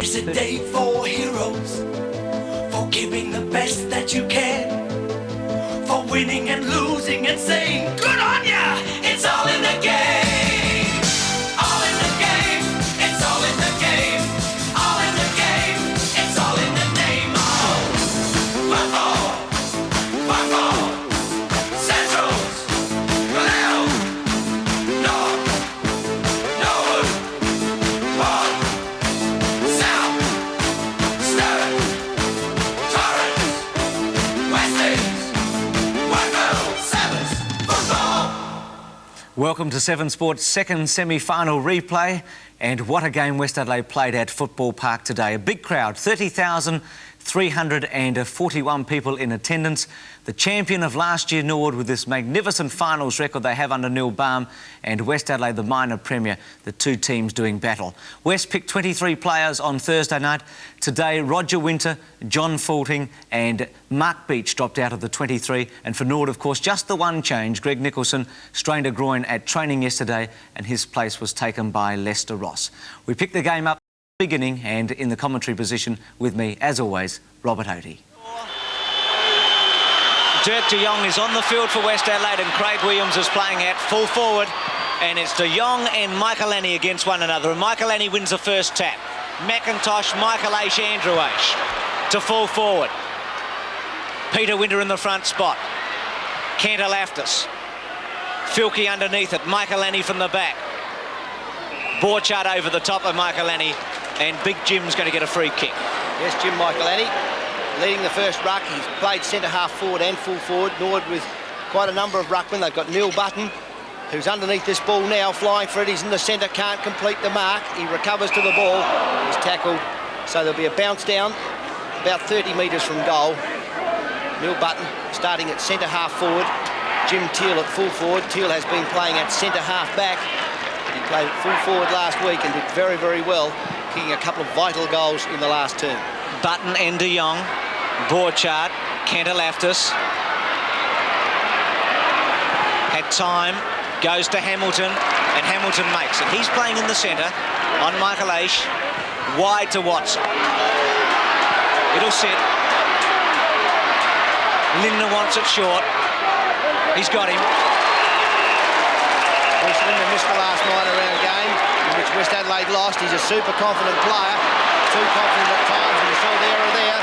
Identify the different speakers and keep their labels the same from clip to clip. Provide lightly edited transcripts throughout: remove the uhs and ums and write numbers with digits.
Speaker 1: It's a day for heroes, for giving the best that you can, for winning and losing and saying, good on ya! It's all in the game. All in the game. It's all in the game. All in the game. It's all in the name of football. Football. Centrals. Valero. North. Norwood. Ward. South. Stern. Torrance. Westies. Woodville. Sevens. Football.
Speaker 2: Welcome to Seven Sports' second semi-final replay, and what a game West Adelaide played at Football Park today. A big crowd, 30,341 people in attendance. The champion of last year, Norwood, with this magnificent finals record they have under Neil Baum, and West Adelaide, the minor premier, the two teams doing battle. West picked 23 players on Thursday night. Today, Roger Winter, John Faulting and Mark Beach dropped out of the 23. And for Norwood, of course, just the one change. Greg Nicholson strained a groin at training yesterday and his place was taken by Lester Ross. We picked the game up at the beginning, and in the commentary position with me, as always, Robert Otey.
Speaker 3: Dirk de Jong is on the field for West Adelaide and Craig Williams is playing at full forward, and it's de Jong and Michael Annie against one another, and Michael Annie wins the first tap. McIntosh, Michael Aish, Andrew Aish to full forward. Peter Winter in the front spot. Cantalaftis. Filkey underneath it. Michael Annie from the back. Borchardt over the top of Michael Annie, and Big Jim's going to get a free kick.
Speaker 4: Yes, Jim Michael Annie leading the first ruck. He's played centre-half forward and full forward. Norwood with quite a number of ruckmen. They've got Neil Button, who's underneath this ball now, flying for it. He's in the centre, can't complete the mark. He recovers to the ball. He's tackled, so there'll be a bounce down about 30 metres from goal. Neil Button starting at centre-half forward. Jim Teal at full forward. Teal has been playing at centre-half back. He played at full forward last week and did very, very well, kicking a couple of vital goals in the last term.
Speaker 3: Button and de Jong. Borchardt, Cantalaftis. Had time, goes to Hamilton, and Hamilton makes it. He's playing in the centre on Michael Aish, wide to Watson. It'll sit. Lindner wants it short. He's got him.
Speaker 4: Bruce Lindner missed the last 9-round game, in which West Adelaide lost. He's a super confident player, too confident at times, and you saw there or there.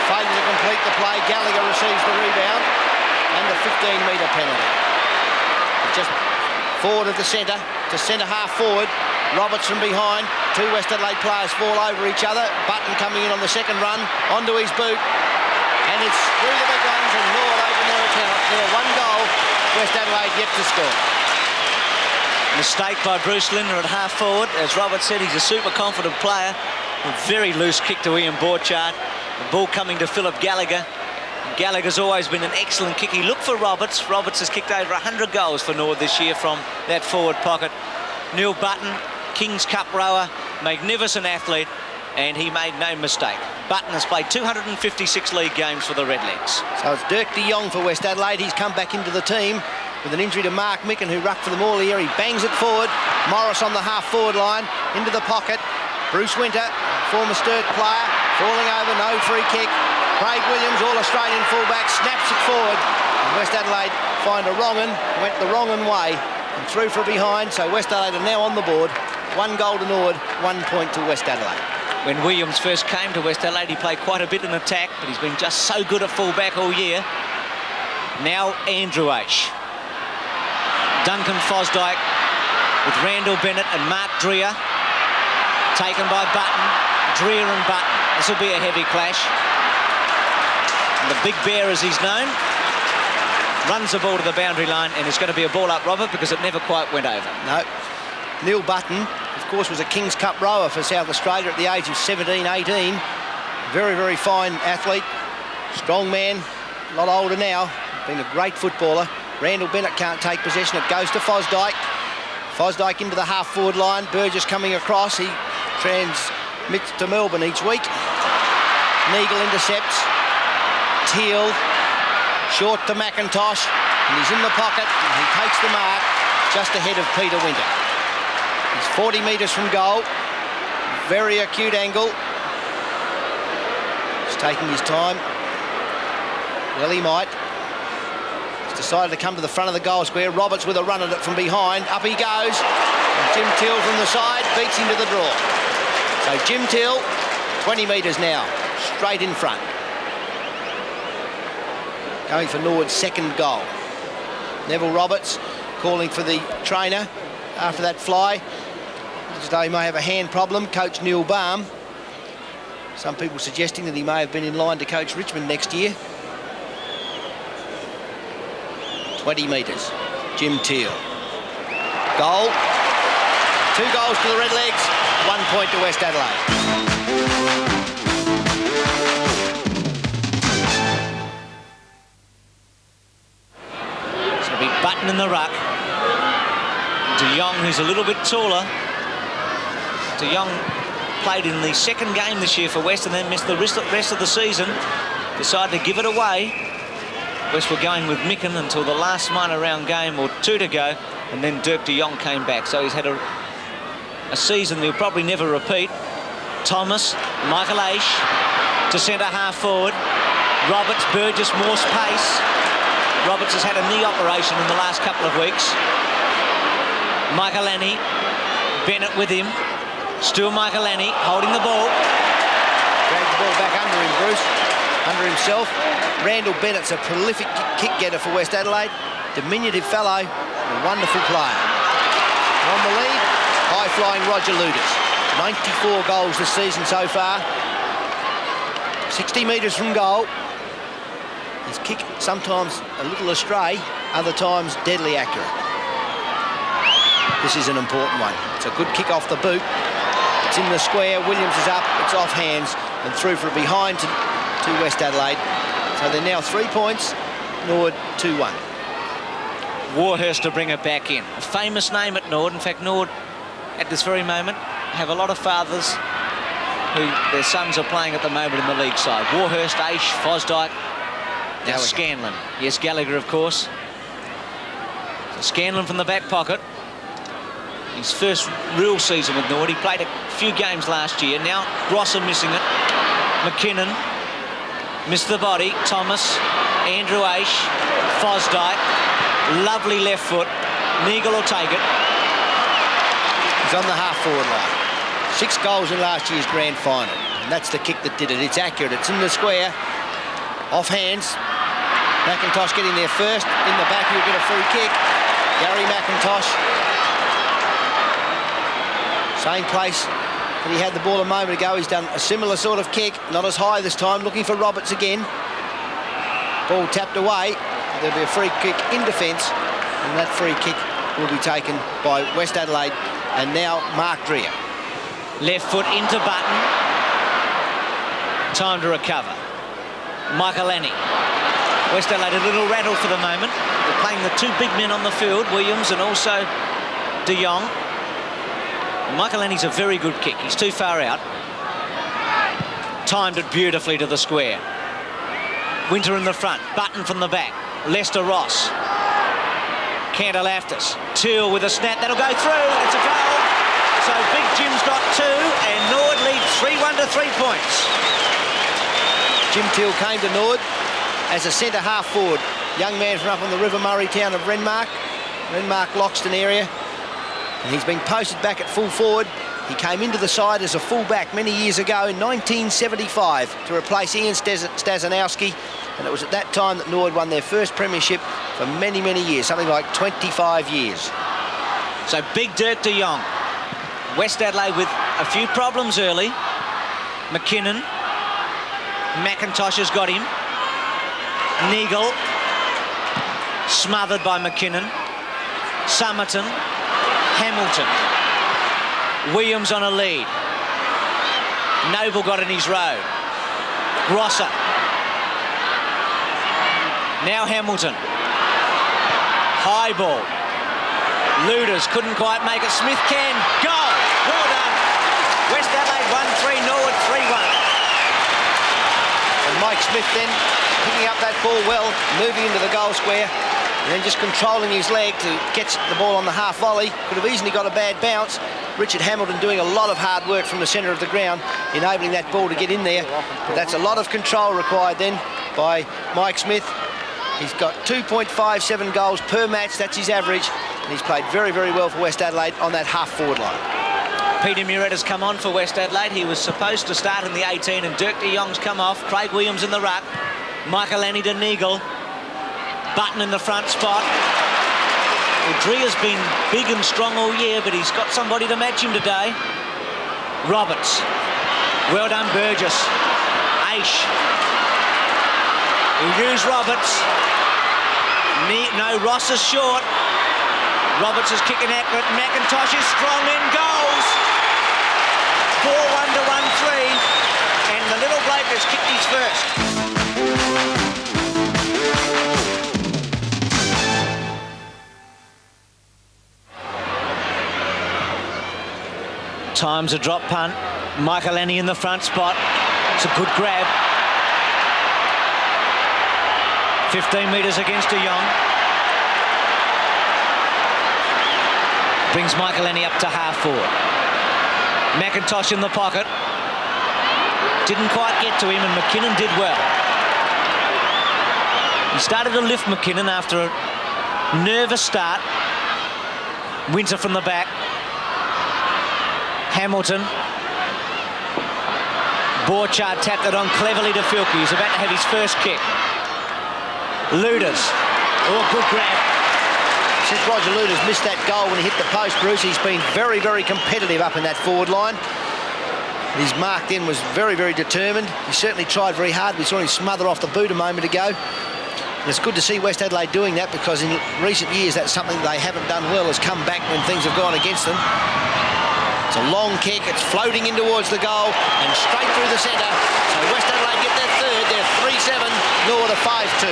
Speaker 4: Failure to complete the play. Gallagher receives the rebound and the 15-metre penalty. Just forward of the centre to centre-half forward. Roberts from behind. Two West Adelaide players fall over each other. Button coming in on the second run, onto his boot. And it's through the big ones, and Norwood open their account. They're one goal. West Adelaide yet to score.
Speaker 3: Mistake by Bruce Lindner at half forward. As Robert said, he's a super confident player. A very loose kick to Ian Borchardt. The ball coming to Philip Gallagher. Gallagher's always been an excellent kick. He looked for Roberts. Roberts has kicked over 100 goals for Norwood this year from that forward pocket. Neil Button, King's Cup rower, magnificent athlete, and he made no mistake. Button has played 256 league games for the Redlegs.
Speaker 4: So it's Dirk de Jong for West Adelaide. He's come back into the team with an injury to Mark Micken, who rucked for them all year. He bangs it forward. Morris on the half-forward line, into the pocket. Bruce Winter, former Sturt player, falling over, no free kick. Craig Williams, all-Australian fullback, snaps it forward. And West Adelaide find a wrong-un, went the wrong-un way, and through for behind. So West Adelaide are now on the board. 1 goal to Norwood, 1 point to West Adelaide.
Speaker 3: When Williams first came to West Adelaide, he played quite a bit in attack, but he's been just so good at fullback all year. Now Andrew Aish. Duncan Fosdyke with Randall Bennett and Mark Dreer. Taken by Button. Dreer and Button. This will be a heavy clash. And the Big Bear, as he's known, runs the ball to the boundary line, and it's going to be a ball up, Robert, because it never quite went over.
Speaker 4: No. Neil Button, of course, was a King's Cup rower for South Australia at the age of 17, 18. Very, very fine athlete. Strong man. A lot older now. Been a great footballer. Randall Bennett can't take possession. It goes to Fosdyke. Fosdyke into the half-forward line. Burgess coming across. He transmits to Melbourne each week. Neagle intercepts. Teal. Short to McIntosh. And he's in the pocket. And he takes the mark just ahead of Peter Winter. He's 40 metres from goal. Very acute angle. taking his time. Well, he might. He's decided to come to the front of the goal square. Roberts with a run at it from behind. Up he goes. And Jim Till from the side beats him to the draw. So Jim Till, 20 metres now, straight in front. Going for Norwood's second goal. Neville Roberts calling for the trainer after that fly. As though he may have a hand problem, Coach Neil Baum. Some people suggesting that he may have been in line to coach Richmond next year. 20 metres, Jim Till. Goal. 2 goals to the Redlegs, 1 point to West Adelaide.
Speaker 3: It's going to be Button in the ruck. De Jong, who's a little bit taller. De Jong played in the second game this year for West and then missed the rest of the season. Decided to give it away. West were going with Micken until the last minor round game or 2 to go, and then Dirk de Jong came back. So he's had a season he'll probably never repeat. Thomas, Michael Aish to centre half forward. Roberts, Burgess, Morse pace. Roberts has had a knee operation in the last couple of weeks. Michaelani, Bennett with him. Still Michaelani holding the ball.
Speaker 4: Drags the ball back under him, Bruce. Under himself. Randall Bennett's a prolific kick getter for West Adelaide. Diminutive fellow, a wonderful player. On the lead, high-flying Roger Luders. 94 goals this season so far. 60 metres from goal. His kick sometimes a little astray, other times deadly accurate. This is an important one. It's a good kick off the boot. It's in the square, Williams is up, it's off hands, and through for a behind to West Adelaide. So they're now 3 points, Norwood 2-1.
Speaker 3: Warhurst to bring it back in. A famous name at Norwood. In fact, Norwood, at this very moment, have a lot of fathers who their sons are playing at the moment in the league side. Warhurst, Aish, Fosdyke, and Scanlon. Yes, Gallagher, of course. So Scanlon from the back pocket. His first real season with Norwood. He played a few games last year. Now Grosser missing it. McKinnon missed the body. Thomas, Andrew Aish, Fosdyke. Lovely left foot. Neagle will take it.
Speaker 4: He's on the half-forward line. 6 goals in last year's grand final. And that's the kick that did it. It's accurate. It's in the square. Off hands. McIntosh getting there first. In the back, he'll get a free kick. Gary McIntosh. Same place that he had the ball a moment ago. He's done a similar sort of kick. Not as high this time. Looking for Roberts again. Ball tapped away. There'll be a free kick in defence. And that free kick will be taken by West Adelaide. And now Mark Dreer.
Speaker 3: Left foot into Button. Time to recover. Michaelani. West Adelaide a little rattled for the moment. They're playing the 2 big men on the field, Williams and also De Jong. Michaelani's a very good kick. He's too far out. Timed it beautifully to the square. Winter in the front. Button from the back. Lester Ross. Cantalaftis. Teal with a snap. That'll go through. It's a goal. So Big Jim's got 2 and Norwood leads 3-1 to 3 points.
Speaker 4: Jim Teal came to Norwood as a centre half forward. Young man from up on the River Murray town of Renmark, Loxton area. And he's been posted back at full forward. He came into the side as a full-back many years ago in 1975 to replace Ian Stazanowski. And it was at that time that Norwood won their first premiership for many, many years, something like 25 years.
Speaker 3: So Big Dirk de Jong. West Adelaide with a few problems early. McKinnon. McIntosh has got him. Neagle. Smothered by McKinnon. Summerton. Hamilton. Williams on a lead. Noble got in his road. Grosser. Now Hamilton. High ball. Luders couldn't quite make it. Smith can. Goal. Well done. West Adelaide 1-3, Norwood 3-1.
Speaker 4: And Mike Smith then picking up that ball well, moving into the goal square. And then just controlling his leg to get the ball on the half volley. Could have easily got a bad bounce. Richard Hamilton doing a lot of hard work from the centre of the ground, enabling that ball to get in there. But that's a lot of control required then by Mike Smith. He's got 2.57 goals per match, that's his average. And he's played very, very well for West Adelaide on that half-forward line.
Speaker 3: Peter Murrett has come on for West Adelaide. He was supposed to start in the 18, and Dirk de Jong's come off. Craig Williams in the ruck. Michaelani to Neagle. Button in the front spot. Drea's been big and strong all year, but he's got somebody to match him today. Roberts. Well done, Burgess. Aish. He'll use Roberts. No, Ross is short. Roberts is kicking accurate. McIntosh is strong in goals. 4-1 to 1-3. And the little bloke has kicked his first. Time's a drop punt. Michaelani in the front spot. It's a good grab. 15 metres against de Jong. Brings Michaelani up to half forward. McIntosh in the pocket. Didn't quite get to him, and McKinnon did well. He started to lift McKinnon after a nervous start. Winter from the back. Hamilton. Borchard tapped it on cleverly to Filkey. He's about to have his first kick. Luders. Oh, good grab.
Speaker 4: Since Roger Luders missed that goal when he hit the post, Bruce, he's been very, very competitive up in that forward line. His marked in was very, very determined. He certainly tried very hard. We saw him smother off the boot a moment ago. And it's good to see West Adelaide doing that, because in recent years that's something they haven't done well, has come back when things have gone against them. It's a long kick, it's floating in towards the goal and straight through the centre. So West Adelaide get their third, they're 3-7, Norwood are 5-2.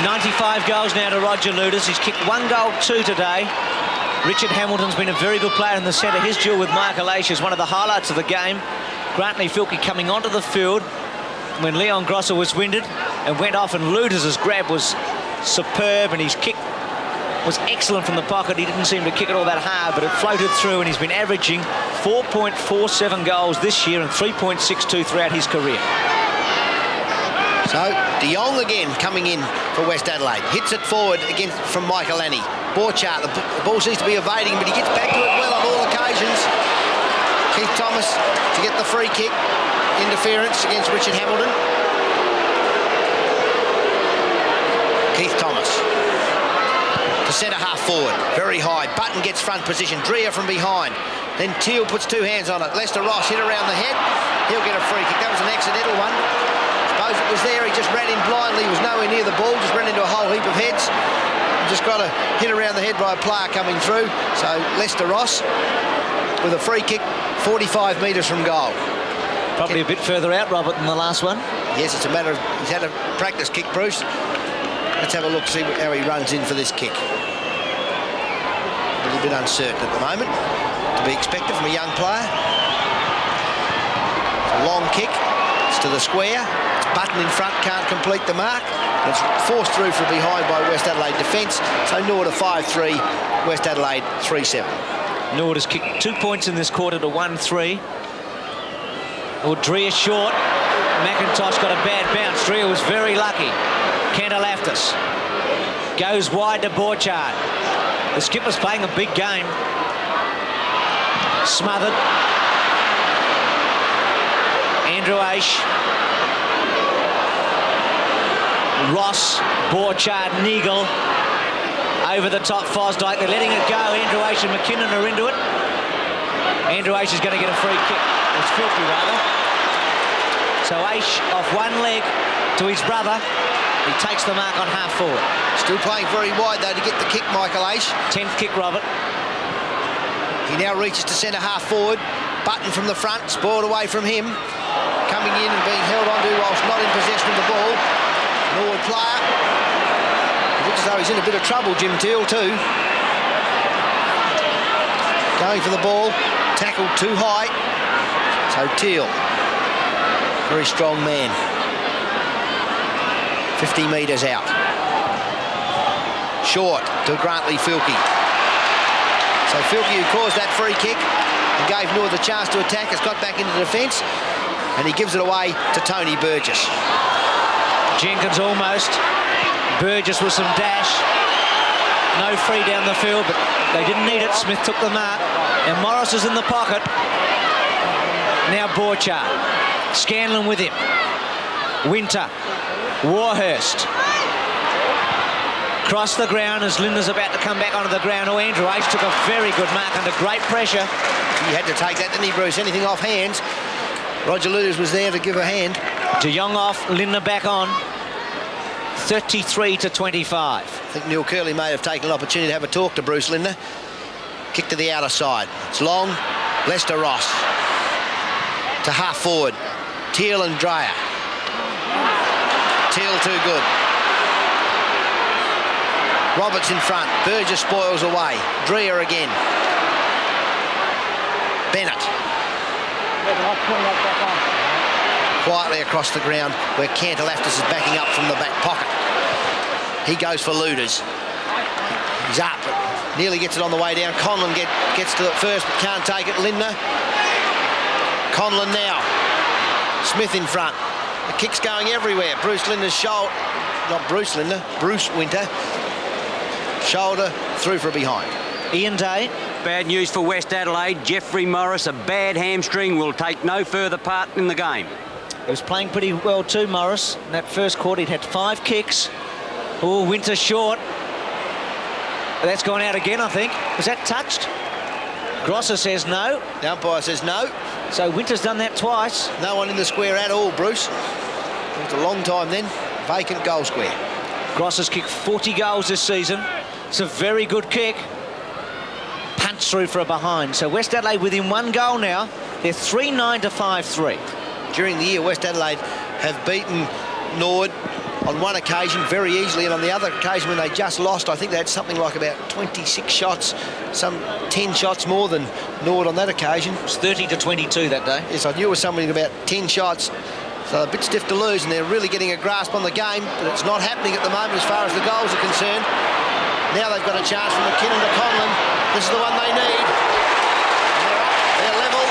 Speaker 3: 95 goals now to Roger Luders. He's kicked 1 goal, 2 today. Richard Hamilton's been a very good player in the centre. His duel with Michael Aish is one of the highlights of the game. Grantley Filkey coming onto the field when Leon Grosser was winded and went off, and Luders' grab was superb, and his kick was excellent from the pocket. He didn't seem to kick it all that hard, but it floated through, and he's been averaging 4.47 goals this year and 3.62 throughout his career.
Speaker 4: So de Jong again coming in for West Adelaide. Hits it forward again from Michaelani. Borchard, the ball seems to be evading, but he gets back to it well on all occasions. Keith Thomas to get the free kick. Interference against Richard Hamilton. Keith Thomas. To centre half forward, very high. Button gets front position. Drea from behind. Then Teal puts 2 hands on it. Lester Ross hit around the head. He'll get a free kick. That was an accidental one. Suppose it was there. He just ran in blindly. He was nowhere near the ball. Just ran into a whole heap of heads. Just got a hit around the head by a player coming through. So Lester Ross with a free kick, 45 metres from goal.
Speaker 3: Probably a bit further out, Robert, than the last one.
Speaker 4: Yes, it's a matter of he's had a practice kick, Bruce. Let's have a look, see how he runs in for this kick. A little bit uncertain at the moment, to be expected from a young player. It's a long kick, it's to the square. It's Button in front, can't complete the mark. And it's forced through from behind by West Adelaide defence. So Norwood 5-3, West Adelaide 3-7.
Speaker 3: Norwood has kicked 2 points in this quarter to 1-3. Drea short. McIntosh got a bad bounce. Drea was very lucky. Cantalaftis goes wide to Borchard. The skipper's playing a big game. Smothered. Andrew Aish. Ross, Borchard, Neagle. Over the top, Fosdyke. They're letting it go. Andrew Aish and McKinnon are into it. Andrew Aish is going to get a free kick. It's Filthy, rather. So Aish off one leg to his brother. He takes the mark on half forward.
Speaker 4: Still playing very wide, though, to get the kick, Michael Aish.
Speaker 3: 10th kick, Robert.
Speaker 4: He now reaches to centre half forward. Button from the front, spoiled away from him. Coming in and being held onto whilst not in possession of the ball. Norwood player. It looks as though he's in a bit of trouble, Jim Teal, too. Going for the ball. Tackled too high. So Teal, very strong man. 50 metres out. Short to Grantley Filkey. So Filkey, who caused that free kick and gave Norwood the chance to attack, has got back into defence, and he gives it away to Tony Burgess.
Speaker 3: Jenkins almost. Burgess with some dash. No free down the field, but they didn't need it. Smith took the mark. And Morris is in the pocket. Now Borchard. Scanlon with him. Winter. Warhurst. Cross the ground as Linda's about to come back onto the ground. Oh, Andrew H took a very good mark under great pressure.
Speaker 4: He had to take that, didn't he, Bruce? Anything off hands. Roger Luders was there to give a hand.
Speaker 3: De Jong off, Linda back on. 33-25.
Speaker 4: I think Neil Curley may have taken an opportunity to have a talk to Bruce Linder. Kick to the outer side. It's long. Lester Ross. To half forward. Teal and Dreyer. Teal too good. Roberts in front. Burgess spoils away. Dreyer again. Bennett. Quietly across the ground where Cantalaftis is backing up from the back pocket. He goes for Luders. He's up, but nearly gets it on the way down. Conlon gets to it first, but can't take it. Lindner. Conlon now. Smith in front. The kick's going everywhere. Bruce Linder's shoulder. Not Bruce Linder, Bruce Winter. Shoulder through for behind.
Speaker 3: Ian Day.
Speaker 5: Bad news for West Adelaide. Jeffrey Morris, a bad hamstring, will take no further part in the game.
Speaker 3: He was playing pretty well too, Morris. In that first quarter, he'd had 5 kicks. Oh, Winter short. That's gone out again, I think. Was that touched? Grosser says no.
Speaker 4: The umpire says no.
Speaker 3: So Winter's done that twice.
Speaker 4: No one in the square at all, Bruce. It was a long time then. Vacant goal square.
Speaker 3: Grosser's kicked 40 goals this season. It's a very good kick. Punch through for a behind. So West Adelaide within 1 goal now. They're 3-9 to 5-3.
Speaker 4: During the year, West Adelaide have beaten Norwood on one occasion very easily, and on the other occasion when they just lost, I think they had something like about 26 shots, some 10 shots more than Norwood on that occasion.
Speaker 3: It was 30-22 that day.
Speaker 4: Yes, I knew it was something about 10 shots, so a bit stiff to lose, and they're really getting a grasp on the game, but it's not happening at the moment as far as the goals are concerned. Now they've got a chance from McKinnon to Conlon. This is the one they need. They're level,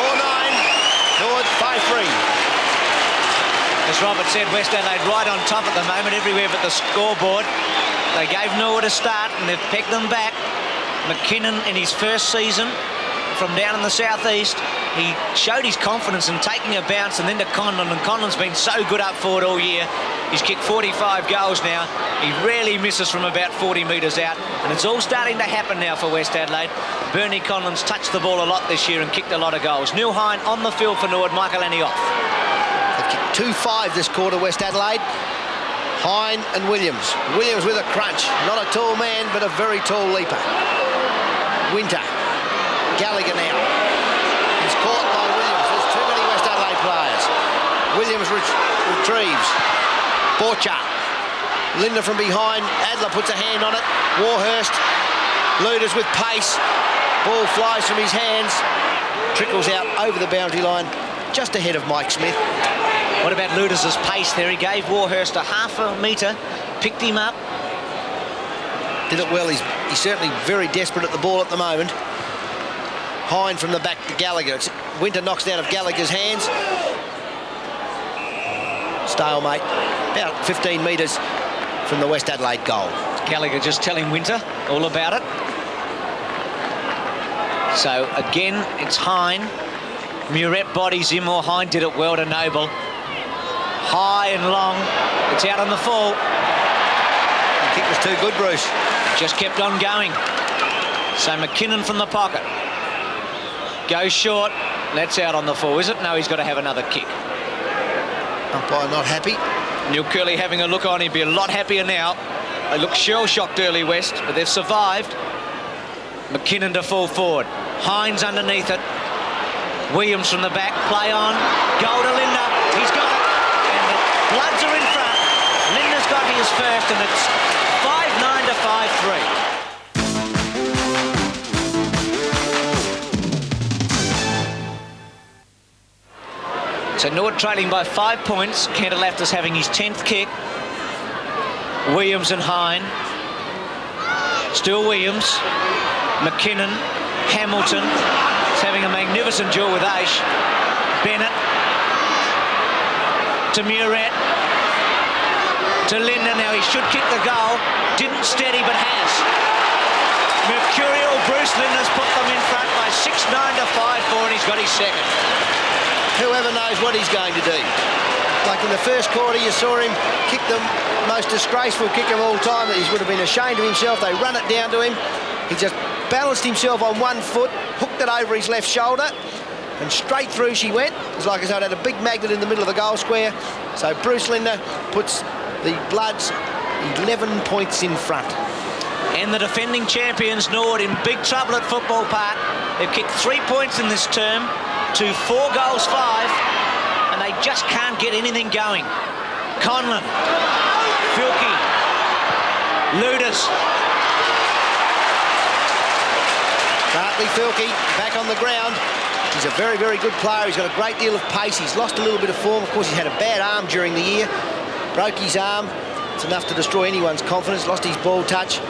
Speaker 4: 4-9, Norwood 5-3.
Speaker 3: As Robert said, West Adelaide right on top at the moment, everywhere but the scoreboard. They gave Norwood a start and they've pegged them back. McKinnon in his first season from down in the southeast, he showed his confidence in taking a bounce and then to Conlon, and Conlon's been so good up forward all year. He's kicked 45 goals now. He rarely misses from about 40 metres out, and it's all starting to happen now for West Adelaide. Bernie Conlon's touched the ball a lot this year and kicked a lot of goals. Neil Hine on the field for Norwood, Michaelani off.
Speaker 4: They've kicked 2-5 this quarter, West Adelaide. Hine and Williams. Williams with a crunch. Not a tall man, but a very tall leaper. Winter. Gallagher now. He's caught by Williams. There's too many West Adelaide players. Williams retrieves. Borchard. Linder from behind. Adler puts a hand on it. Warhurst. Luders with pace. Ball flies from his hands. Trickles out over the boundary line, just ahead of Mike Smith.
Speaker 3: What about Luders' pace there? He gave Warhurst a half a metre, picked him up.
Speaker 4: Did it well. He's certainly very desperate at the ball at the moment. Hine from the back to Gallagher. Winter knocks it out of Gallagher's hands. Stalemate. About 15 metres from the West Adelaide goal.
Speaker 3: Gallagher just telling Winter all about it. So again, it's Hine. Muret bodies him, or Hine did it well to Noble. High and long. It's out on the full.
Speaker 4: The kick was too good, Bruce.
Speaker 3: Just kept on going. So McKinnon from the pocket. Goes short. That's out on the full, is it? No, he's got to have another kick.
Speaker 4: Umpire not happy.
Speaker 3: Neil Curley having a look on. He'd be a lot happier now. They look shell-shocked early, West, but they've survived. McKinnon to full forward. Hines underneath it. Williams from the back. Play on. Goal to Linder. He's got it. And the Bloods are in front. Linder's got his first, and it's 5-9 to 5-3. So Norwood trailing by 5 points. Cantalaftis having his 10th kick. Williams and Hine. Still Williams, McKinnon, Hamilton is having a magnificent duel with Aish. Bennett to Murat to Linder. Now he should kick the goal. Didn't steady, but has. Mercurial Bruce Linder's put them in front by 6-9 to 5-4, and he's got his second.
Speaker 4: Whoever knows what he's going to do. Like in the first quarter, you saw him kick the most disgraceful kick of all time. He would have been ashamed of himself. They run it down to him. He just balanced himself on one foot, hooked it over his left shoulder, and straight through she went. It was like as though it had a big magnet in the middle of the goal square. So Bruce Linder puts the Bloods 11 points in front.
Speaker 3: And the defending champions, Norwood, in big trouble at Football Park. They've kicked 3 points in this term to 4 goals 5, and they just can't get anything going. Conlon, Filkey, Luders.
Speaker 4: Bartley Filkey back on the ground. He's a very, very good player. He's got a great deal of pace. He's lost a little bit of form. Of course, he's had a bad arm during the year. Broke his arm. It's enough to destroy anyone's confidence. Lost his ball touch.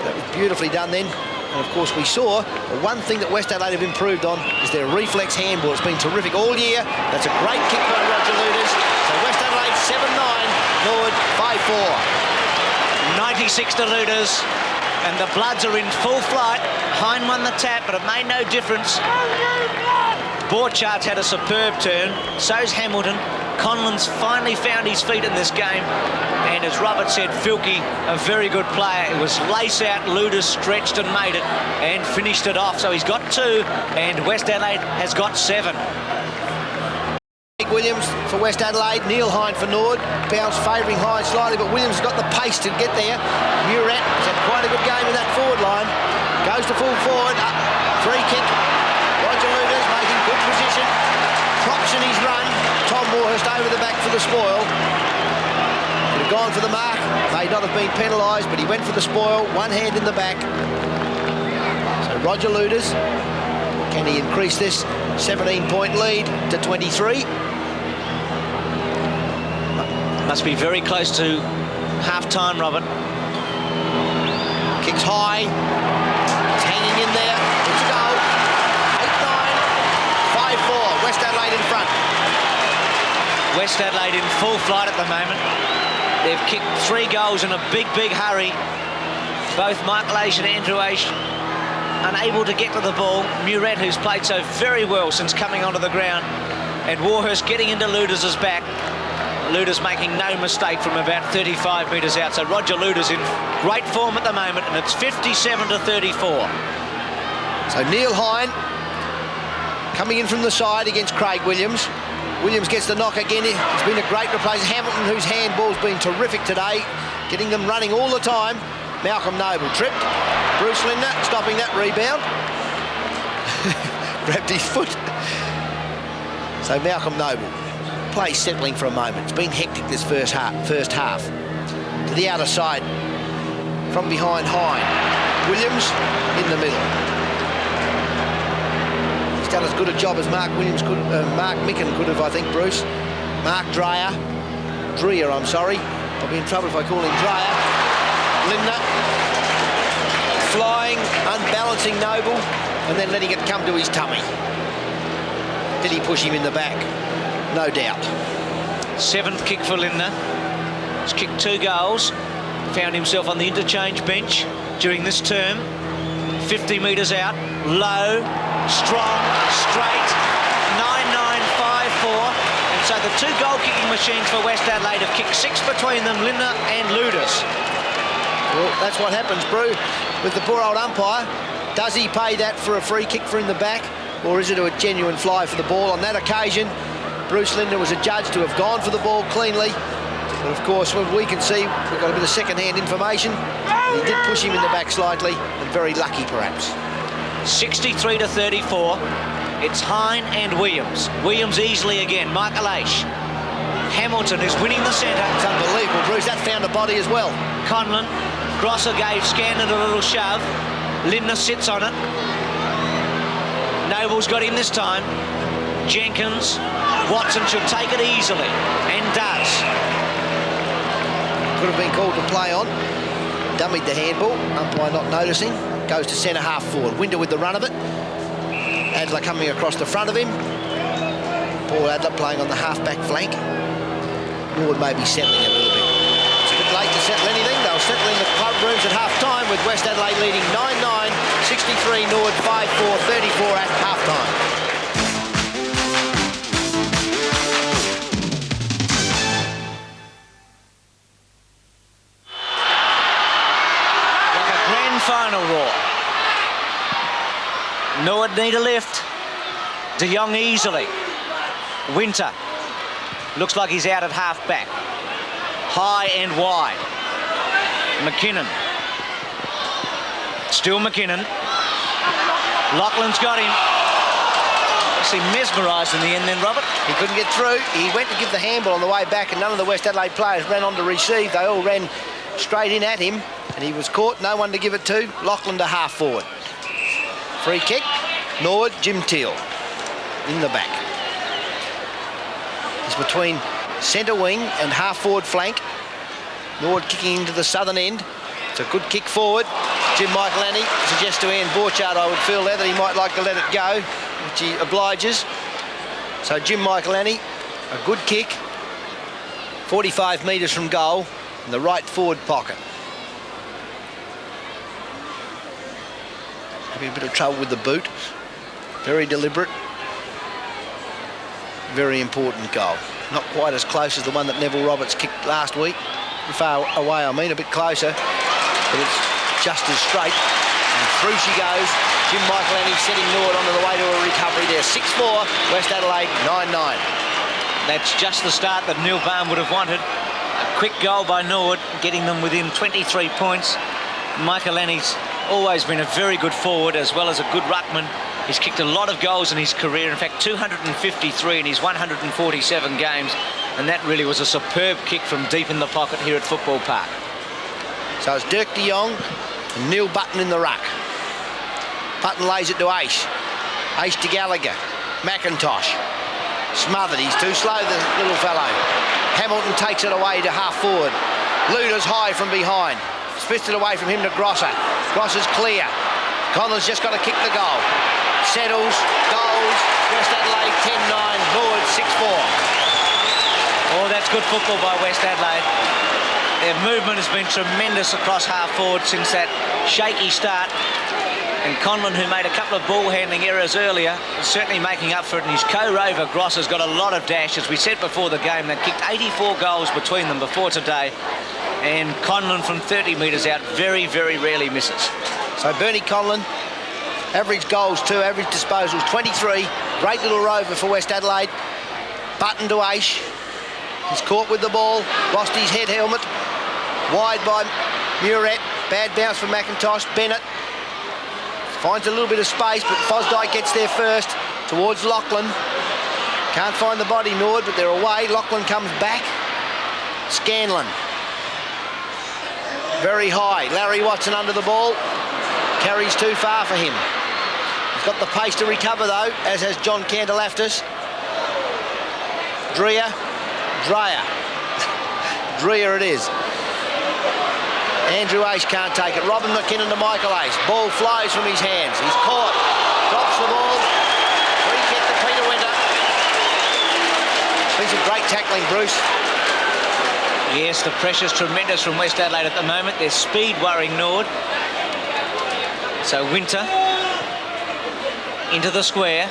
Speaker 4: That was beautifully done then. And of course, we saw the one thing that West Adelaide have improved on is their reflex handball. It's been terrific all year. That's a great kick by Roger Luders. So West Adelaide 7-9, Norwood 5-4.
Speaker 3: 96 to Luders, and the Bloods are in full flight. Hine won the tap, but it made no difference. Borchards had a superb turn. So's Hamilton. Conlon's finally found his feet in this game. And as Robert said, Filkey, a very good player. It was lace out, Luders stretched and made it and finished it off. So he's got 2, and West Adelaide has got 7.
Speaker 4: Williams for West Adelaide, Neil Hine for Norwood. Bounce favouring Hine slightly, but Williams has got the pace to get there. Murat has had quite a good game in that forward line. Goes to full forward, up, free kick. Roger Luders making good position. Props in his run. Tom Warhurst over the back for the spoil. Could have gone for the mark. May not have been penalised, but he went for the spoil. One hand in the back. So Roger Luders, can he increase this 17-point lead to 23?
Speaker 3: Must be very close to half-time, Robert.
Speaker 4: Kicks high. It's hanging in there. It's a goal. 8-9, 5-4. West Adelaide in front.
Speaker 3: West Adelaide in full flight at the moment. They've kicked 3 goals in a big, big hurry. Both Michael Aish and Andrew Aish unable to get to the ball. Murat, who's played so very well since coming onto the ground, and Warhurst getting into Luders' back. Luders making no mistake from about 35 metres out. So Roger Luders in great form at the moment, and it's 57 to 34.
Speaker 4: So Neil Hine coming in from the side against Craig Williams. Williams gets the knock again. It's been a great replacement. Hamilton, whose handball's been terrific today, getting them running all the time. Malcolm Noble tripped. Bruce Linder stopping that rebound. Grabbed his foot. So Malcolm Noble. Play settling for a moment. It's been hectic this first half. To the outer side. From behind Hine. Williams in the middle. He's done as good a job as Mark Micken could have, I think, Bruce. Mark Dreyer. I'm sorry. I'll be in trouble if I call him Dreyer. Linder. Flying, unbalancing Noble, and then letting it come to his tummy. Did he push him in the back? No doubt.
Speaker 3: 7th kick for Linder. He's kicked 2 goals. Found himself on the interchange bench during this term. 50 metres out. Low, strong, straight. 9-9-5-4. And so the 2 goal-kicking machines for West Adelaide have kicked 6 between them, Linder and Luders.
Speaker 4: Well, that's what happens, Brew, with the poor old umpire. Does he pay that for a free kick for in the back, or is it a genuine fly for the ball? On that occasion, Bruce Linder was adjudged to have gone for the ball cleanly. But of course, what we can see, we've got a bit of second-hand information. He did push him in the back slightly, and very lucky, perhaps.
Speaker 3: 63 to 34. It's Hine and Williams. Williams easily again. Michael Aish. Hamilton is winning the centre.
Speaker 4: It's unbelievable, Bruce. That found a body as well.
Speaker 3: Conlon. Grosser gave Scandon a little shove. Linder sits on it. Noble's got him this time. Jenkins. Watson should take it easily, and does.
Speaker 4: Could have been called to play on. dummied the handball, umpire not noticing, goes to centre half forward. Winter with the run of it. Adler coming across the front of him. Paul Adler playing on the half-back flank. Norwood may be settling a little bit. It's a bit late to settle anything. They'll settle in the club rooms at half-time with West Adelaide leading 9-9, 63, Norwood 5-4, 34 at half-time.
Speaker 3: Like a grand final roar. Norwood need a lift. De Jong easily. Winter. Looks like he's out at half-back. High and wide. McKinnon. Still McKinnon. Laughlin's got him. He mesmerised in the end then, Robert.
Speaker 4: He couldn't get through. He went to give the handball on the way back and none of the West Adelaide players ran on to receive. They all ran straight in at him and he was caught. No one to give it to. Laughlin to half forward. Free kick. Norwood, Jim Teal in the back. He's between centre wing and half forward flank. Norwood kicking into the southern end. It's a good kick forward. Jim Michaelani suggests to Ian Borchard, I would feel there, that he might like to let it go, which he obliges. So Jim Michaelani, a good kick, 45 metres from goal in the right forward pocket. Having a bit of trouble with the boot. Very deliberate. Very important goal. Not quite as close as the one that Neville Roberts kicked last week. Far away, I mean, a bit closer. But it's just as straight. And through she goes. Jim Michaelani setting Norwood onto the way to a recovery there. 6-4, West Adelaide 9-9.
Speaker 3: That's just the start that Neil Baum would have wanted. A quick goal by Norwood, getting them within 23 points. Michaelani's always been a very good forward as well as a good ruckman. He's kicked a lot of goals in his career, in fact 253 in his 147 games, and that really was a superb kick from deep in the pocket here at Football Park.
Speaker 4: So it's Dirk de Jong and Neil Button in the ruck. Button lays it to Aish. Aish to Gallagher. McIntosh. Smothered, he's too slow, the little fellow. Hamilton takes it away to half forward. Luder's high from behind. Spits it away from him to Grosser. Grosser's clear. Conlon's just got to kick the goal. Settles, goals, West Adelaide 10-9, Norwood 6-4.
Speaker 3: Oh, that's good football by West Adelaide. Their movement has been tremendous across half forward since that shaky start. And Conlon, who made a couple of ball handling errors earlier, is certainly making up for it. And his co-rover, Gross, has got a lot of dash. As we said before the game, they kicked 84 goals between them before today. And Conlon from 30 metres out very, very rarely misses.
Speaker 4: So Bernie Conlon, average goals 2, average disposals 23. Great little rover for West Adelaide. Button to Aish. He's caught with the ball. Lost his head helmet. Wide by Muret. Bad bounce from McIntosh. Bennett finds a little bit of space, but Fosdyke gets there first towards Laughlin. Can't find the body, Norwood, but they're away. Laughlin comes back. Scanlon. Very high. Larry Watson under the ball. Carries too far for him. He's got the pace to recover, though, as has John Cantalaftis. Dreyer. Dreyer it is. Andrew Aish can't take it. Robin McKinnon to Michael Aish. Ball flies from his hands. He's caught. Drops the ball. Free kick to Peter Winter. Been some great tackling, Bruce.
Speaker 3: Yes, the pressure's tremendous from West Adelaide at the moment. Their speed worrying Norwood. So Winter into the square.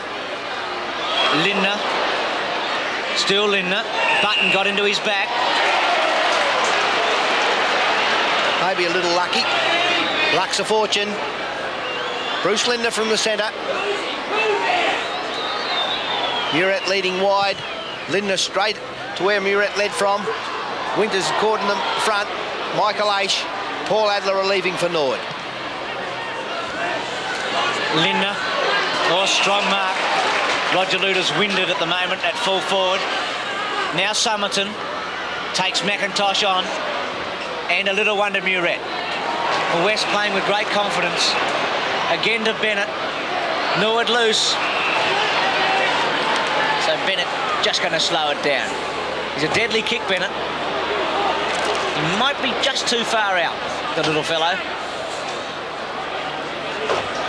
Speaker 3: Lindner. Still Lindner. Button got into his back.
Speaker 4: Maybe a little lucky. Luck's a fortune. Bruce Lindner from the centre. Muret leading wide. Lindner straight to where Muret led from. Winter's caught in the front. Michael Aish. Paul Adler relieving for Norwood.
Speaker 3: Lindner. Oh, strong mark. Roger Luder's winded at the moment at full forward. Now Somerton takes McIntosh on. And a little one to Muret. West playing with great confidence. Again to Bennett. Norwood loose. So Bennett just going to slow it down. He's a deadly kick, Bennett. He might be just too far out, the little fellow.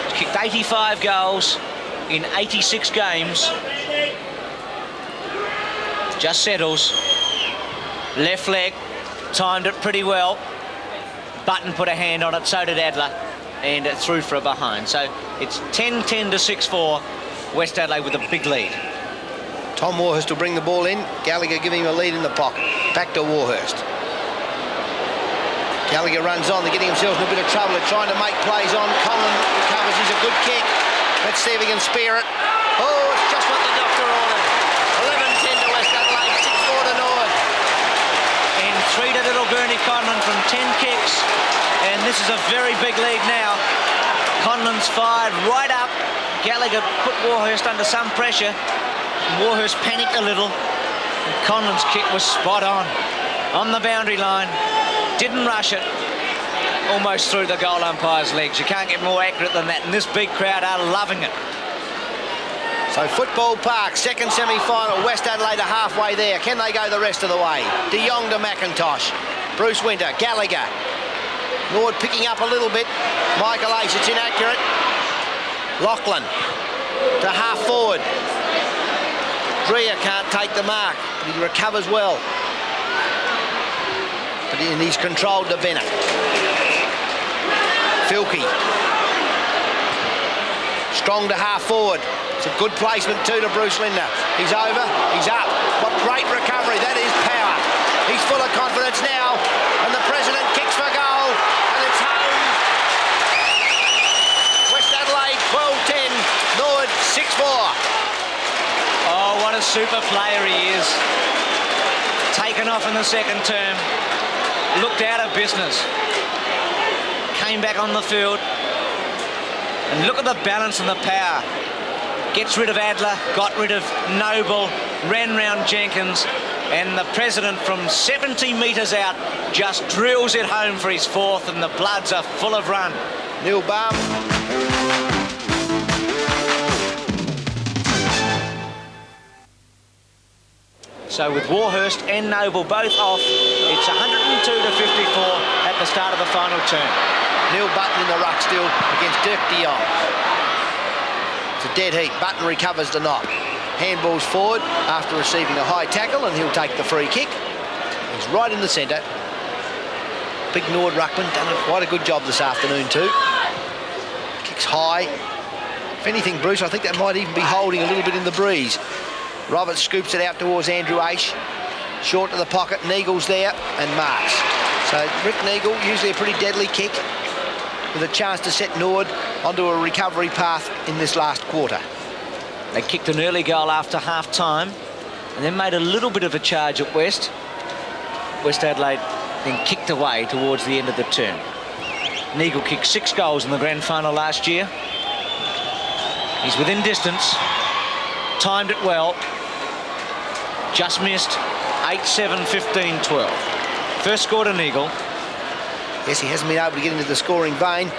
Speaker 3: He's kicked 85 goals in 86 games. Just settles. Left leg, timed it pretty well. Button put a hand on it, so did Adler, and it threw for a behind. So it's 10-10 to 6-4. West Adelaide with a big lead.
Speaker 4: Tom Warhurst will bring the ball in. Gallagher giving him a lead in the pocket. Back to Warhurst. Gallagher runs on. They're getting themselves in a bit of trouble. They're trying to make plays on. Conlon recovers. He's a good kick. Let's see if he can spear it. Oh, it's just what the doctor ordered. 11-10 to West Adelaide. 6-4 to Norwood.
Speaker 3: And 3 to little Bernie Conlon from 10 kicks. And this is a very big lead now. Conlon's fired right up. Gallagher put Warhurst under some pressure. Warhurst panicked a little. And Conlon's kick was spot on the boundary line. Didn't rush it. Almost through the goal umpire's legs. You can't get more accurate than that. And this big crowd are loving it.
Speaker 4: So Football Park, second semi-final. West Adelaide are halfway there. Can they go the rest of the way? De Jong to McIntosh. Bruce Winter, Gallagher. Norwood picking up a little bit. Michael Ace, it's inaccurate. Lachlan to half forward. Dreher can't take the mark, but he recovers well. But he's controlled to Bennett. Filkey. Strong to half forward. It's a good placement too to Bruce Linder. He's over, he's up. What great recovery, that is power. He's full of confidence now, and the president kicks for goal, and it's home. West Adelaide 12-10, Norwood 6-4.
Speaker 3: Oh, what a super player he is. Taken off in the second term. Looked out of business. Came back on the field. And look at the balance and the power. Gets rid of Adler, got rid of Noble, ran round Jenkins, and the president from 70 metres out just drills it home for his fourth, and the Bloods are full of run.
Speaker 4: Neil Baum.
Speaker 3: So with Warhurst and Noble both off, it's 102 to 54 at the start of the final term.
Speaker 4: Neil Button in the ruck still against Dirk de Jong. It's a dead heat. Button recovers the knock. Handballs forward after receiving a high tackle, and he'll take the free kick. He's right in the centre. Big Norwood ruckman, done quite a good job this afternoon too. Kicks high. If anything, Bruce, I think that might even be holding a little bit in the breeze. Roberts scoops it out towards Andrew Aish. Short to the pocket, Neagle's there, and marks. So Rick Neagle, usually a pretty deadly kick, with a chance to set Norwood onto a recovery path in this last quarter.
Speaker 3: They kicked an early goal after half-time, and then made a little bit of a charge at West. West Adelaide then kicked away towards the end of the term. Neagle kicked 6 goals in the grand final last year. He's within distance, timed it well, just missed. 8-7, 15-12. First score to Neagle.
Speaker 4: Yes, he hasn't been able to get into the scoring vein,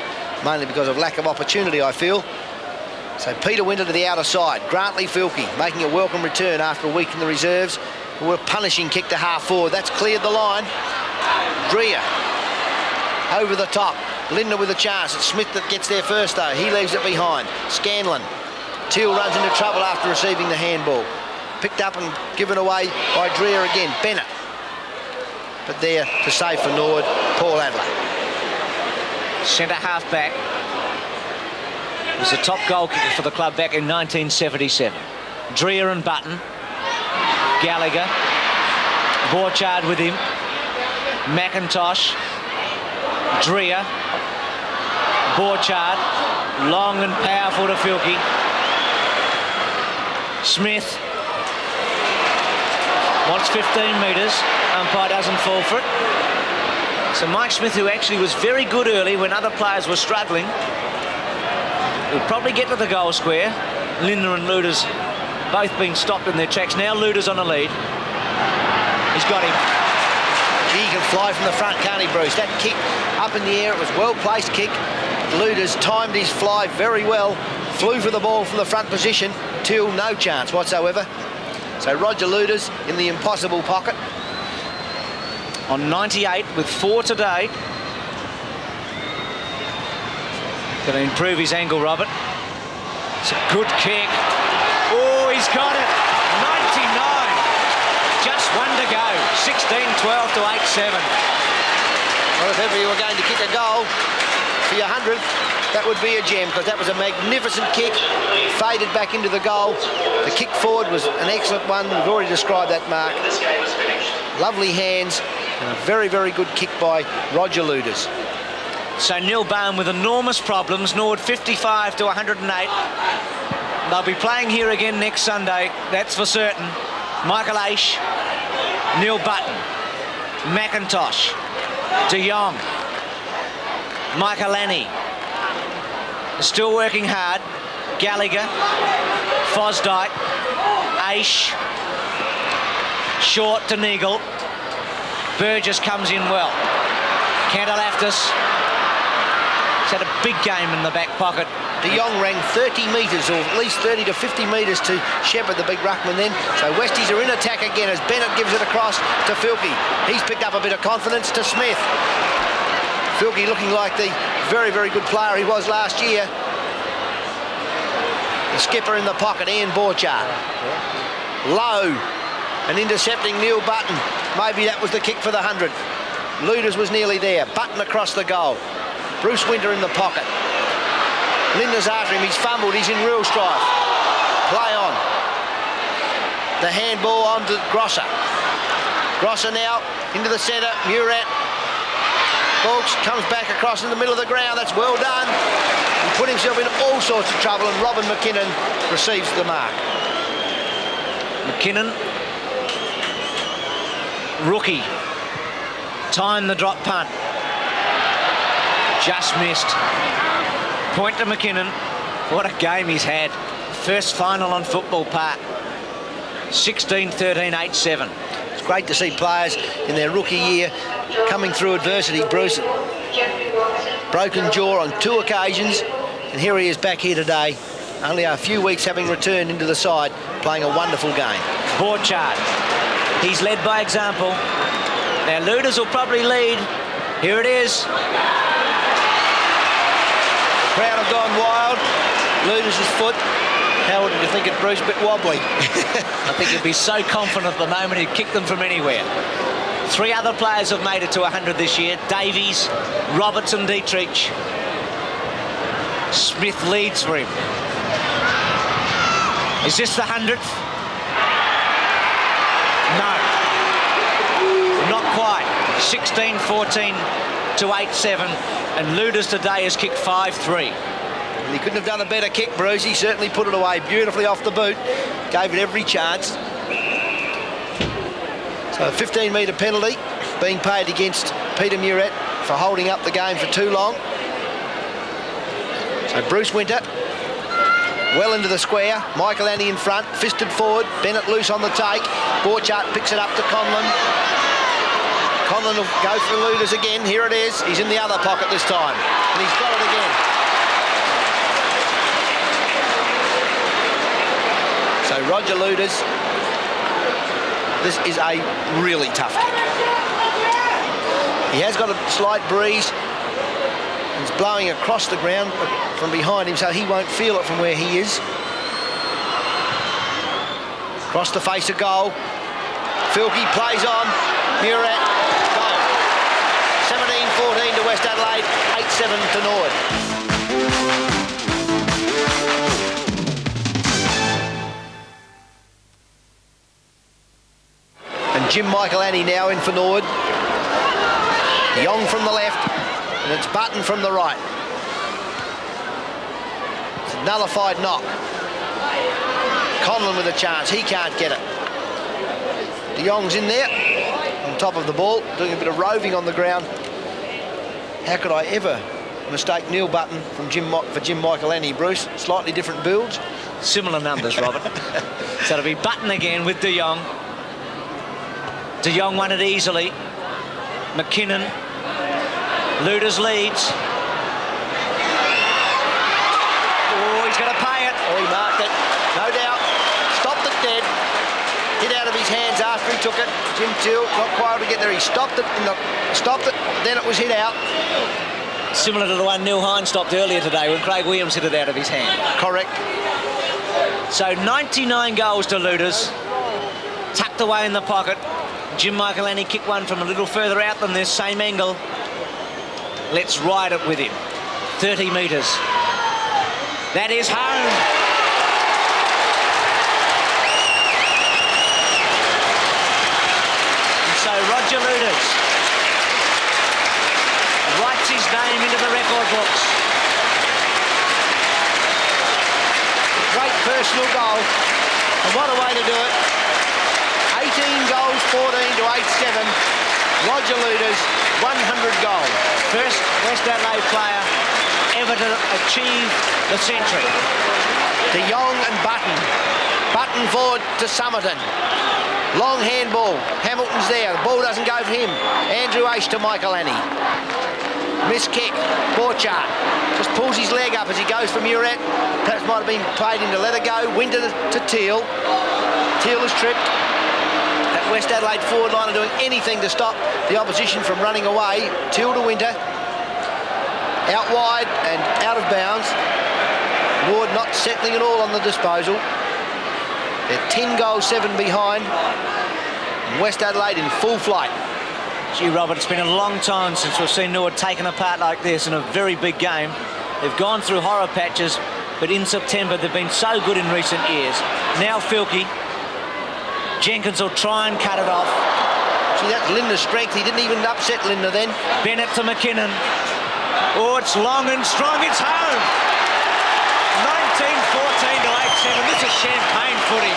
Speaker 4: mainly because of lack of opportunity, I feel. So Peter Winter to the outer side. Grantley Filkey making a welcome return after a week in the reserves. A punishing kick to half forward. That's cleared the line. Dreher over the top. Linder with a chance. It's Smith that gets there first, though. He leaves it behind. Scanlon. Teal runs into trouble after receiving the handball. Picked up and given away by Dreher again. Bennett. But there to save for Norwood, Paul Adler.
Speaker 3: Centre half back. Was the top goal kicker for the club back in 1977. Dreher and Button. Gallagher. Borchard with him. McIntosh. Dreher. Borchard. Long and powerful to Filkey. Smith. Wants 15 metres. Umpire doesn't fall for it. So Mike Smith, who actually was very good early when other players were struggling, will probably get to the goal square. Linder and Luders both being stopped in their tracks. Now Luders on a lead. He's got him.
Speaker 4: He can fly from the front, can't he, Bruce? That kick up in the air, it was well-placed kick. Luders timed his fly very well. Flew for the ball from the front position. Till no chance whatsoever. So Roger Luders in the impossible pocket.
Speaker 3: on 98 with 4 today. Going to improve his angle, Robert. It's a good kick. Oh, he's got it. 99. Just 1 to go. 16-12 to 8-7.
Speaker 4: Well, if ever you were going to kick a goal for your 100th, that would be a gem, because that was a magnificent kick. Faded back into the goal. The kick forward was an excellent one. We've already described that, Mark. Lovely hands and a very, very good kick by Roger Luders.
Speaker 3: So Neil Bowen with enormous problems. Norwood 55 to 108. They'll be playing here again next Sunday, that's for certain. Michael Aish, Neil Button, McIntosh, De Jong, Michaelani. Still working hard. Gallagher, Fosdyke, Aish, Short to Neagle. Burgess comes in well. Cantalaftis has had a big game in the back pocket.
Speaker 4: De Jong ran 30 metres, or at least 30 to 50 metres to shepherd the big ruckman then. So Westies are in attack again as Bennett gives it across to Filkey. He's picked up a bit of confidence to Smith. Filkey looking like the very, very good player he was last year. The skipper in the pocket, Ian Borchard. Low and intercepting Neil Button. Maybe that was the kick for the 100. Luders was nearly there. Button across the goal. Bruce Winter in the pocket. Lindner's after him. He's fumbled. He's in real strife. Play on. The handball on to Grosser. Grosser now into the centre. Murat. Balks comes back across in the middle of the ground. That's well done. He put himself in all sorts of trouble, and Robin McKinnon receives the mark.
Speaker 3: McKinnon, rookie, timed the drop punt. Just missed. Point to McKinnon. What a game he's had. First final on Football Park. 16-13, 8-7.
Speaker 4: It's great to see players in their rookie year coming through adversity. Bruce, broken jaw on 2 occasions, and here he is back here today, only a few weeks having returned into the side, playing a wonderful game.
Speaker 3: Borchard, he's led by example. Now Luders will probably lead. Here it is.
Speaker 4: Crowd have gone wild. Luders' foot. How would you think it, Bruce? A bit wobbly.
Speaker 3: I think he'd be so confident at the moment he'd kick them from anywhere. 3 other players have made it to 100 this year. Davies, Robertson, Dietrich. Smith leads for him. Is this the 100th? No. Not quite. 16-14 to 8-7. And Luders today has kicked 5-3.
Speaker 4: He couldn't have done a better kick, Bruce. He certainly put it away beautifully off the boot. Gave it every chance. So a 15-metre penalty being paid against Peter Murat for holding up the game for too long. So Bruce Winter well into the square. Michaelani in front, fisted forward. Bennett loose on the take. Borchardt picks it up to Conlon. Conlon will go for Luders again. Here it is. He's in the other pocket this time. And he's got it again. So Roger Luders, this is a really tough kick. He has got a slight breeze. It's blowing across the ground from behind him, so he won't feel it from where he is. Across the face of goal. Filkey plays on. Murat, goal. 17-14 to West Adelaide, 8-7 to Norwood. And Jim Michaelani now in for Norwood. Young from the left, and it's Button from the right. It's a nullified knock. Conlon with a chance, he can't get it. De Jong's in there, on top of the ball, doing a bit of roving on the ground. How could I ever mistake Neil Button for Jim Michaelani, Bruce? Slightly different builds.
Speaker 3: Similar numbers, Robert. So it'll be Button again with De Jong. De Jong won it easily. McKinnon. Luders leads. Oh, he's going to pay it.
Speaker 4: Oh, he marked it. No doubt. Stopped it dead. Hit bit out of his hands after he took it. Jim Teal not quite able to get there. He stopped it, then it was hit out.
Speaker 3: Similar to the one Neil Hine stopped earlier today when Craig Williams hit it out of his hand.
Speaker 4: Correct.
Speaker 3: So 99 goals to Luders, tucked away in the pocket. Jim Michaelani kicked one from a little further out than this, same angle. Let's ride it with him. 30 metres. That is home. And so Roger Luders writes his name into the record books.
Speaker 4: Great personal goal, and what a way to do it. 18 goals, 14 to 8-7. Roger Luders, 100 goals.
Speaker 3: First West Adelaide player ever to achieve the century.
Speaker 4: De Jong and Button. Button forward to Somerton. Long handball. Hamilton's there. The ball doesn't go for him. Andrew Ace to Michaelani. Miss kick. Borchardt just pulls his leg up as he goes from Muret. Perhaps might have been played him to let it go. Winter to Teal. Teal is tripped. That West Adelaide forward line are doing anything to stop the opposition from running away. Teal to Winter. Out wide and out of bounds. Ward not settling at all on the disposal. They're 10 goals, 7 behind. And West Adelaide in full flight.
Speaker 3: Gee, Robert, it's been a long time since we've seen Norwood taken apart like this in a very big game. They've gone through horror patches, but in September they've been so good in recent years. Now Filkey. Jenkins will try and cut it off.
Speaker 4: See, that's Linda's strength. He didn't even upset Linda then.
Speaker 3: Bennett to McKinnon. Oh, it's long and strong. It's home. 19-14 to 8-7. This is champagne footy.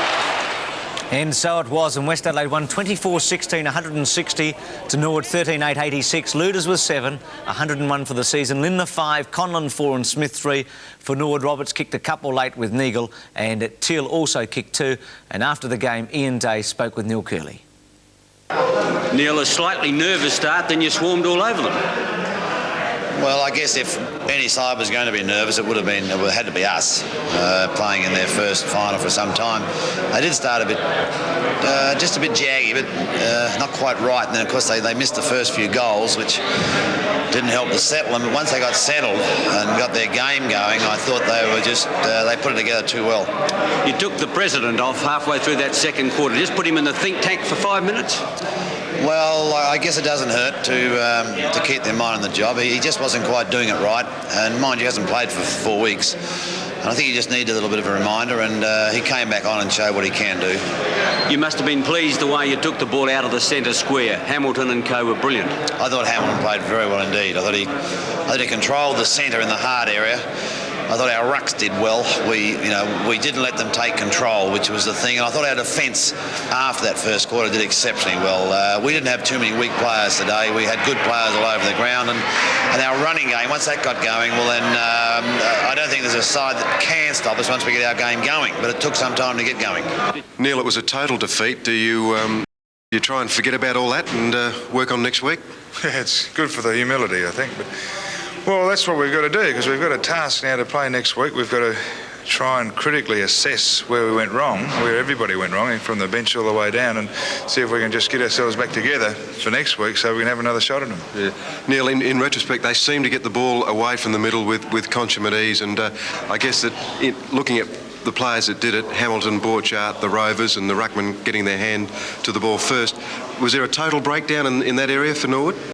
Speaker 2: And so it was, and West Adelaide won 24-16, 160 to Norwood 13-8, 86. Luders was 7, 101 for the season. Lindner 5, Conlon 4 and Smith 3. For Norwood, Roberts kicked a couple late with Neagle, and Teal also kicked 2. And after the game, Ian Day spoke with Neil Curley.
Speaker 5: Neil, a slightly nervous start, then you swarmed all over them.
Speaker 6: Well, I guess if any side was going to be nervous, it had to be us, playing in their first final for some time. They did start a bit, just a bit jaggy, but not quite right. And then, of course, they missed the first few goals, which didn't help to settle them. But once they got settled and got their game going, I thought they were just, they put it together too well.
Speaker 5: You took the president off halfway through that second quarter. Just put him in the think tank for 5 minutes.
Speaker 6: Well, I guess it doesn't hurt to keep their mind on the job. He just wasn't quite doing it right, and mind you, he hasn't played for 4 weeks. And I think he just needed a little bit of a reminder, and he came back on and showed what he can do.
Speaker 5: You must have been pleased the way you took the ball out of the centre square. Hamilton and co were brilliant.
Speaker 6: I thought Hamilton played very well indeed. I thought he controlled the centre in the hard area. I thought our rucks did well. We didn't let them take control, which was the thing. And I thought our defence after that first quarter did exceptionally well. We didn't have too many weak players today. We had good players all over the ground, and our running game, once that got going, well then I don't think there's a side that can stop us once we get our game going. But it took some time to get going.
Speaker 7: Neil, it was a total defeat. Do you try and forget about all that and work on next week?
Speaker 8: Yeah, it's good for the humility, I think. But well, that's what we've got to do, because we've got a task now to play next week. We've got to try and critically assess where we went wrong, where everybody went wrong, from the bench all the way down, and see if we can just get ourselves back together for next week so we can have another shot at them.
Speaker 7: Yeah. Neil, in retrospect, they seem to get the ball away from the middle with consummate ease, and I guess that looking at the players that did it, Hamilton, Borchardt, the Rovers and the ruckman getting their hand to the ball first, was there a total breakdown in that area for Norwood?